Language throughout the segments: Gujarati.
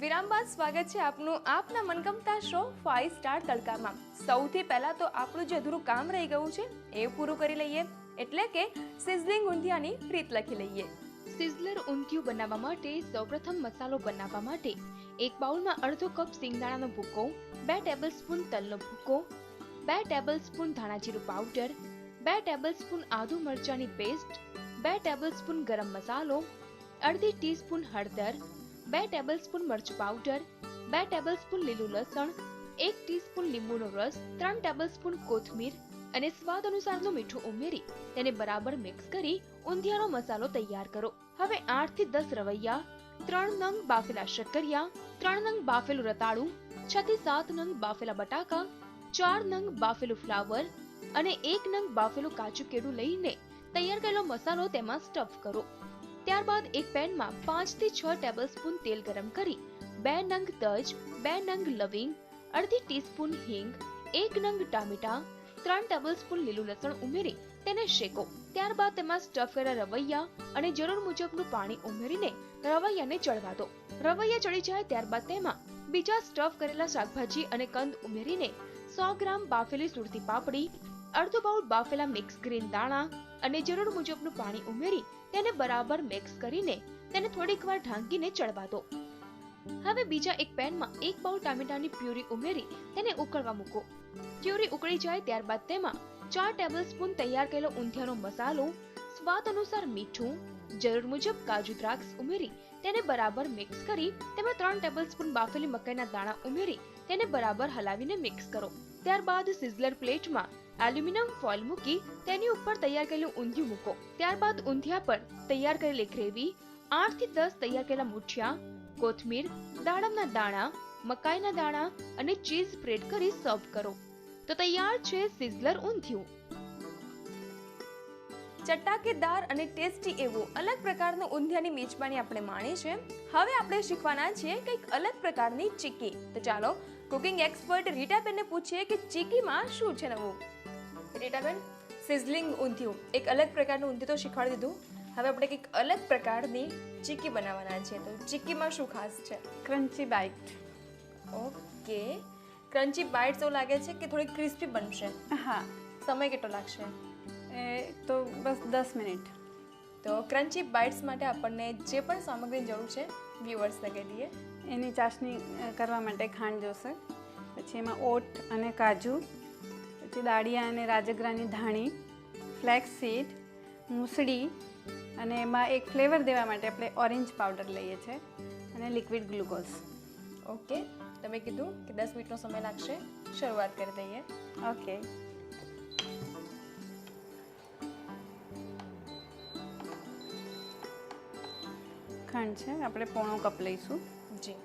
વિરામ બાદ સ્વાગત છે આપનું આપના મનગમતા શો 5 સ્ટાર તડકામાં। સૌથી પહેલા તો આપણું જે અધૂરું કામ રહી ગયું છે એ પૂરું કરી લઈએ, એટલે કે સિઝલિંગ ઊંધિયાની રીત લખી લઈએ। સિઝલર ઊંધિયું બનાવવા માટે સૌપ્રથમ મસાલો બનાવવા માટે એક બાઉલમાં અડધો કપ સિંગદાણાનો ભૂકો, 2 ટેબલસ્પૂન તલનો ભૂકો, 2 ટેબલસ્પૂન ધાણા જીરું પાવડર, 2 ટેબલસ્પૂન આદુ મરચાંની પેસ્ટ, 2 ટેબલસ્પૂન ગરમ મસાલો, અડધી ટીસ્પૂન હળદર, 2 ટેબલસ્પૂન મરચું પાવડર, 2 ટેબલસ્પૂન લીલું લસણ, 1 ટીસ્પૂન લીંબુનો રસ, 3 ટેબલસ્પૂન કોથમીર અને સ્વાદ અનુસારનું મીઠું ઉમેરી તેને બરાબર મિક્સ કરી ઊંધિયાનો મસાલો તૈયાર કરો। હવે 8 થી 10 રવૈયા, 3 નંગ બાફેલા શક્કરિયા, 3 નંગ બાફેલું રતાળું, 6 થી 7 નંગ બાફેલા બટાકા, 4 નંગ બાફેલું ફ્લાવર અને 1 નંગ બાફેલું કાચું કેળું લઈને તૈયાર કરેલો મસાલો તેમાં સ્ટફ કરો। ત્યારબાદ એક પેનમાં 5 થી 6 ટેબલસ્પૂન તેલ ગરમ કરી 2 નંગ તજ, 2 નંગ લવિંગ, અડધી ટીસ્પૂન હિંગ, 1 નંગ ટામેટા, 3 ટેબલસ્પૂન લીલું લસણ ઉમેરી તેને શેકો। ત્યારબાદ તેમાં સ્ટફ કરેલા રવૈયા અને જરૂર મુજબનું પાણી ઉમેરીને રવૈયાને ચડવા દો। રવૈયા ચડી જાય ત્યારબાદ તેમાં બીજા સ્ટફ કરેલા શાકભાજી અને કંદ ઉમેરીને 100 ગ્રામ બાફેલી સુરતી પાપડી, અડધો બાઉલ બાફેલા મિક્સ ગ્રીન દાણા અને જરૂર મુજબનું પાણી ઉમેરી તેને બરાબર મિક્સ કરીને તેને થોડીક વાર ઢાંકીને ચડવા દો। હવે બીજા એક પેનમાં 1 બાઉલ ટામેટાની પ્યુરી ઉમેરી તેને ઉકળવા મૂકો। પ્યુરી ઉકળી જાય ત્યારબાદ તેમાં 4 ટેબલસ્પૂન તૈયાર કરેલો ઊંધિયાનો મસાલો, સ્વાદ અનુસાર મીઠું, જરૂર મુજબ કાજુ દ્રાક્ષ ઉમેરી તેને બરાબર મિક્સ કરી તેમાં 3 ટેબલસ્પૂન બાફેલી મકાઈના દાણા ઉમેરી તેને બરાબર હલાવીને મિક્સ કરો। ત્યારબાદ સિઝલર પ્લેટમાં એલ્યુમિનિયમ ફોઇલ મૂકી તેની ઉપર તૈયાર કરેલું ઊંધિયું મૂકો। ત્યારબાદ ઊંધિયા પર તૈયાર કરેલી ગ્રેવી, 8 થી 10 તૈયાર કરેલા મુઠિયા, કોથમીર, દાડમના દાણા, મકાઈના દાણા અને ચીઝ સ્પ્રેડ કરી સર્વ કરો તો તૈયાર છે સિઝલર ઊંધિયું। ચટાકેદાર અને ટેસ્ટી એવું અલગ પ્રકારનું ઊંધિયાની મેજબાની આપણે માણી છે। હવે આપણે શીખવાના છીએ કંઈક અલગ પ્રકારની ચીકી। તો ચાલો કુકિંગ એક્સપર્ટ રીટાબેનને પૂછીએ કે ચીકીમાં શું છે નવું। રીટાબેન, સિઝલિંગ ઊંધિયું એક અલગ પ્રકારનું ઊંધિયું તો શીખવાડી દીધું, હવે આપણે કંઈક અલગ પ્રકારની ચીકી બનાવવાના છે, તો ચીકીમાં શું ખાસ છે? Crunchy bite. Okay, crunchy bites એવું લાગે છે કે થોડી ક્રિસ્પી બનશે? હા। સમય કેટલો લાગશે? એ તો બસ 10 મિનિટ। તો ક્રન્ચી બાઇટ્સ માટે આપણને જે પણ સામગ્રીની જરૂર છે વ્યુઅર્સને કહી દઈએ। એની ચાસણી કરવા માટે ખાંડ જોશે, પછી એમાં ઓટ અને કાજુ, પછી દાળિયા અને રાજગરાની ધાણી, ફ્લેક્સ સીડ, મૂસળી અને એમાં એક ફ્લેવર દેવા માટે આપણે ઓરેન્જ પાવડર લઈએ છીએ અને લિક્વિડ ગ્લુકોઝ। ઓકે, તમે કીધું કે 10 મિનિટનો સમય લાગશે, શરૂઆત કરી દઈએ। ઓકે। ખાંડ છે આપણે પોણો કપ લઈશું। જી।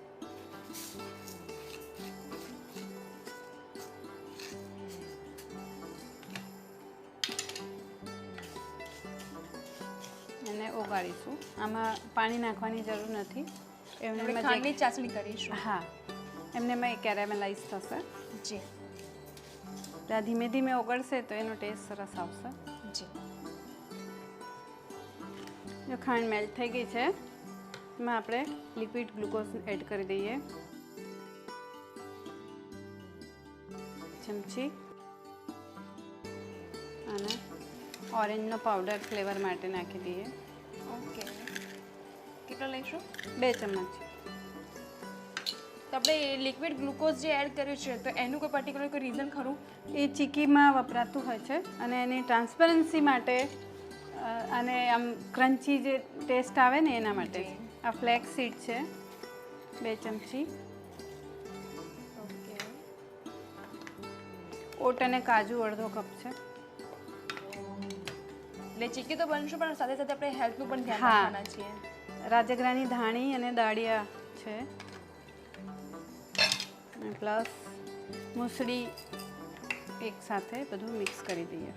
અને ઓગાળીશું, આમાં પાણી નાખવાની જરૂર નથી, આપણે ખાંડની ચાસણી કરીશું। હા, એમને મેં કેરેમલાઇઝ થશે। જી। ત્યાં ધીમે ધીમે ઓગળશે તો એનો ટેસ્ટ સરસ આવશે। જી। જો ખાંડ મેલ્ટ થઈ ગઈ છે, એમાં આપણે લિક્વિડ ગ્લુકોઝ એડ કરી દઈએ, ચમચી, અને ઓરેન્જનો પાવડર ફ્લેવર માટે નાખી દઈએ। ઓકે, કેટલો લઈશું? 2 ચમચ। તો આપણે લિક્વિડ ગ્લુકોઝ જે એડ કર્યું છે તો એનું કોઈ પર્ટિક્યુલર કોઈ રીઝન ખરું? એ ચીકીમાં વપરાતું હોય છે અને એની ટ્રાન્સપરન્સી માટે અને આમ ક્રન્ચી જે ટેસ્ટ આવે ને એના માટે। આ ફ્લેક્સ સીડ છે 2 ચમચી, ઓકે, ઓટ અને કાજુ અડધો કપ છે। એટલે ચીકી તો બનશું પણ સાથે સાથે આપણે હેલ્થનું પણ ધ્યાન હા, રાખવાના છીએ। રાજગરાની ધાણી અને દાળિયા છે, પ્લસ મૂસળી એક સાથે બધું મિક્સ કરી દઈએ।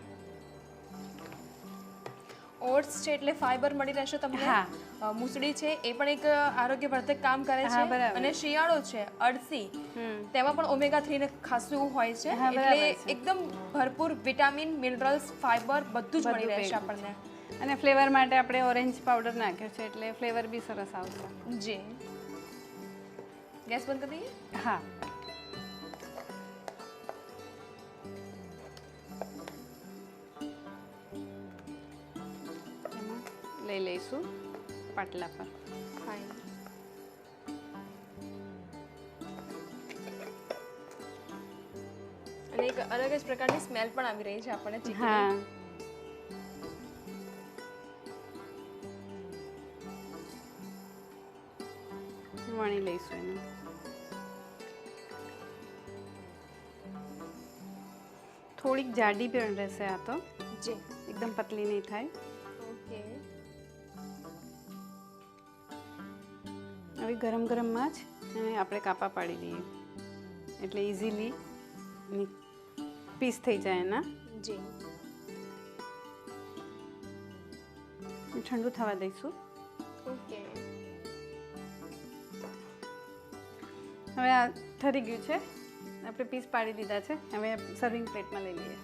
ઓટ્સ છે એટલે ફાઈબર મળી રહેશે તમને। હા। મૂસળી છે એ પણ એક આરોગ્યવર્ધક કામ કરે હા, છે, બરાબર। અને શિયાળો છે અળસી, તેમાં પણ ઓમેગા 3 ને ખાસું હોય છે, હા, એટલે બરાબર છે। એકદમ ભરપૂર વિટામિન, મિનરલ્સ, ફાઈબર બધું જ મળી રહેશે ભેગું આપણને। છે। અને ફ્લેવર માટે આપણે ઓરેન્જ પાવડર નાખ્યો છે એટલે ફ્લેવર બી સરસ આવશે। જી। ગેસ બંધ કરી દઈએ. હા. એમાં લઈ લઈશું પાટલા પર. ફાઇન. અને એક અલગ જ પ્રકારની સ્મેલ પણ આવી રહી છે આપણને ચીકીની. હા. વણી લઈશું એને. થોડીક જાડી પણ રહેશે આ તો, જી. એકદમ પતલી નહીં થાય. ઓકે. હવે ગરમ ગરમમાં જ એને આપણે કાપા પાડી દઈએ એટલે ઇઝીલી પીસ થઈ જાય એના. જી. ઠંડુ થવા દઈશું. ઓકે. હવે આ ઠરી ગયું છે, આપણે પીસ પાડી દીધા છે. હવે સર્વિંગ પ્લેટમાં લઈ લઈએ.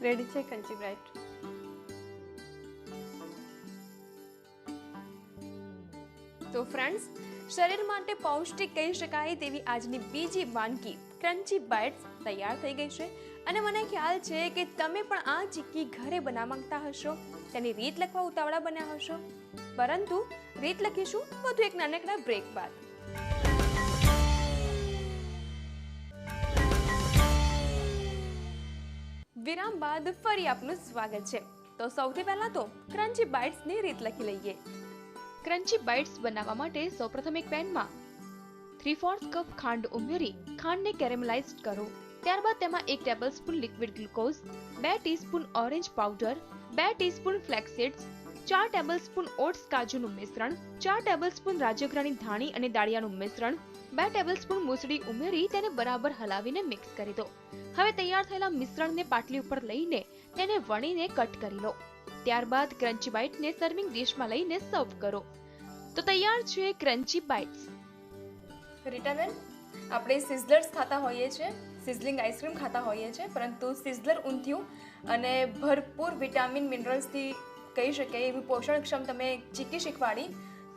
રેડી છે ક્રન્ચી બાઇટ. તો ફ્રેન્ડ્સ, શરીર માટે પૌષ્ટિક કહી શકાય તેવી આજની બીજી વાનગી ક્રન્ચી બાઇટ્સ તૈયાર થઈ ગઈ છે. અને મને ખ્યાલ છે કે તમે પણ આ ચીક્કી ઘરે બનાવવા માંગતા હશો, તેની રીત લખવા ઉતાવળા બન્યા હશો. પરંતુ રીત લખીશું વધુ એક નાનકડા બ્રેક બાદ. વિરામ બાદ ફરી આપનું સ્વાગત છે. તો સૌથી પહેલા તો ક્રન્ચી બાઇટ્સની રીત લખી લઈએ. ક્રન્ચી બાઇટ્સ બનાવવા માટે સૌપ્રથમ એક પેનમાં 3/4 કપ ખાંડ ઉમેરી ખાંડને કેરેમલાઇઝ કરો. ત્યારબાદ તેમાં 1 tablespoon liquid glucose, 2 teaspoon orange powder, 2 teaspoon flax seeds, 4 tablespoon oats કાજુનું મિશ્રણ, 4 ટેબલસ્પૂન રાજગરાની ધાણી અને દાળિયાનું મિશ્રણ, 2 ટેબલસ્પૂન મૂસળી ઉમેરી તેને બરાબર હલાવીને મિક્સ કરી દો. હવે તૈયાર થયેલા મિશ્રણને પાટલી ઉપર લઈને તેને વણીને કટ કરી લો. ત્યારબાદ ક્રન્ચી બાઇટને સર્વિંગ ડિશમાં લઈને સર્વ કરો. તો તૈયાર છે ક્રન્ચી બાઇટ્સ. રીટાબેન, આપણે સિઝલર્સ ખાતા હોઈએ છીએ, સિઝલિંગ આઈસ્ક્રીમ ખાતા હોઈએ છીએ, પરંતુ સિઝલર ઊંધિયું અને ભરપૂર વિટામિન મિનરલ્સથી કહી શકાય એવી પોષણક્ષમ તમે ચીક્કી શીખવાડી.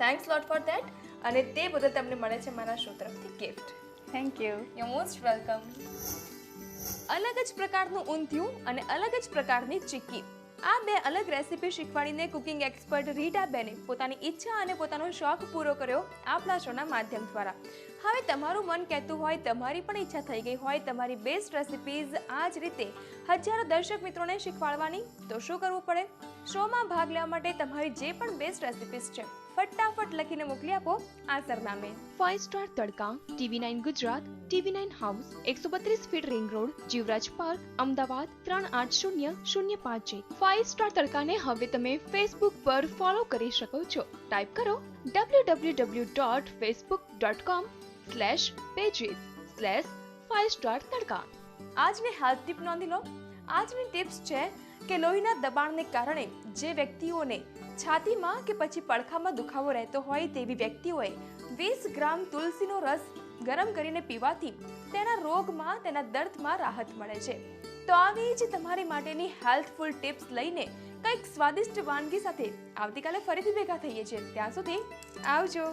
Thanks lot for that. અને તે બદલ તમને મળે છે મારા શો તરફથી gift. Thank you. You most welcome. અલગ જ પ્રકારનું ઊંધિયું અને અલગ જ પ્રકારની ચીક્કી, આ બે અલગ રેસીપી શીખવાડીને કુકિંગ એક્સપર્ટ રીટાબેને પોતાની ઈચ્છા અને પોતાનો શોખ પૂરો કર્યો આપણા શોના માધ્યમ દ્વારા. હવે તમારું મન કહેતું હોય, તમારી પણ ઈચ્છા થઈ ગઈ હોય તમારી બેસ્ટ રેસિપીઝ આ જ રીતે હજારો દર્શક મિત્રોને શીખવાડવાની, તો શું કરવું પડે? શોમાં ભાગ લેવા માટે તમારી જે પણ બેસ્ટ રેસિપીઝ છે ફટાફટ લખીને મોકલી આપો આ સરનામે. 5 star Tadka, TV9 Gujarat, TV9 house, 132 feet ring road, Jivraj park, Ahmedabad 380005. 5 star તડકાને હવે તમે ફેસબુક પર ફોલો કરી શકો છો. ટાઈપ કરો www.facebook.com/pages/5 તડકા. આજની હેલ્થ ટીપ નોંધી લો. આજની ટિપ્સ છે કે લોહીના દબાણને કારણે જે વ્યક્તિઓને છાતીમાં કે પછી પડખામાં દુખાવો રહેતો હોય તેવી વ્યક્તિઓએ 20 ગ્રામ તુલસીનો રસ ગરમ કરીને પીવાથી તેના રોગમાં, તેના દર્દમાં રાહત મળે છે. તો આવી જ તમારી માટેની હેલ્થફુલ ટિપ્સ લઈને કંઈક સ્વાદિષ્ટ વાનગી સાથે આવતીકાલે ફરીથી ભેગા થઈએ છીએ. ત્યાં સુધી આવજો.